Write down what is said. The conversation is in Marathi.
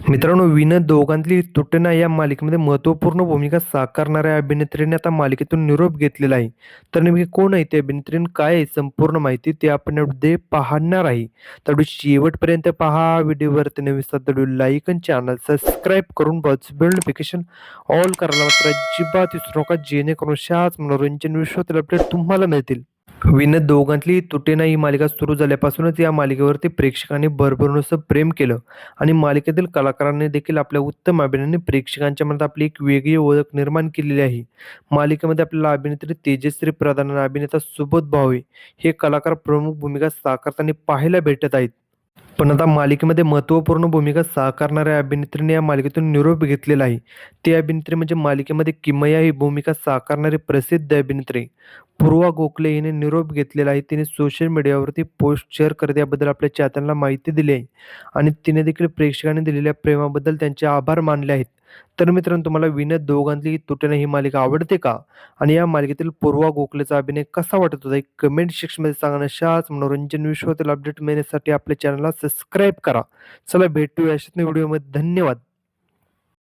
मित्रांनो, विनोद दोघांतली तुटना या मालिकेमध्ये महत्त्वपूर्ण भूमिका साकारणाऱ्या अभिनेत्रीने आता मालिकेतून निरोप घेतलेला आहे. तर नेमकी कोण आहे ती अभिनेत्री आणि काय आहे संपूर्ण माहिती ते आपण यामध्ये पाहणार आहे. तर व्हिडिओ शेवटपर्यंत पहा. व्हिडिओवरती नवीन असाल तर व्हिडिओ लाईक आणि चॅनल सबस्क्राईब करून बेल नोटिफिकेशन ऑल करायला मात्र अजिबात विसरू नका, जेणेकरून अशाच मनोरंजन विश्वातील अपडेट तुम्हाला मिळतील. विनोद दोघांतली तुटेना ही मालिका सुरू झाल्यापासूनच या मालिकेवरती प्रेक्षकांनी भरभरून असं प्रेम केलं आणि मालिकेतील कलाकारांनी देखील आपल्या उत्तम अभिनयाने प्रेक्षकांच्या मनात आपली एक वेगळी ओळख निर्माण केलेली आहे. मालिकेमध्ये आपल्याला अभिनेत्री तेजश्री प्रधान आणि अभिनेता सुबोध भावे हे कलाकार प्रमुख भूमिका साकारताना पाहायला भेटत आहेत. पण आता मालिकेमध्ये महत्त्वपूर्ण भूमिका साकारणाऱ्या अभिनेत्रीने या मालिकेतून निरोप घेतलेला आहे. ती अभिनेत्री म्हणजे मालिकेमध्ये किमया ही भूमिका साकारणारी प्रसिद्ध अभिनेत्री पूर्वा गोखले हिने निरोप घेतलेला आहे. तिने सोशल मीडियावरती पोस्ट शेअर करत याबद्दल आपल्या चाहत्यांना माहिती दिली आहे आणि तिने देखील प्रेक्षकांनी दिलेल्या प्रेमाबद्दल त्यांचे आभार मानले आहेत. तर मित्रांनो, तुम्हाला विनोद दोघांतली तुटणं ही मालिका आवडते का? आणि या मालिकेतील पूर्वा गोखलेचा अभिनय कसा वाटत होता? एक कमेंट सेक्शनमध्ये सांगा. अशाच मनोरंजन विश्वातील अपडेट मिळण्यासाठी आपल्या चॅनलला सबस्क्राईब करा. चला भेटूया अशाच व्हिडिओमध्ये. धन्यवाद.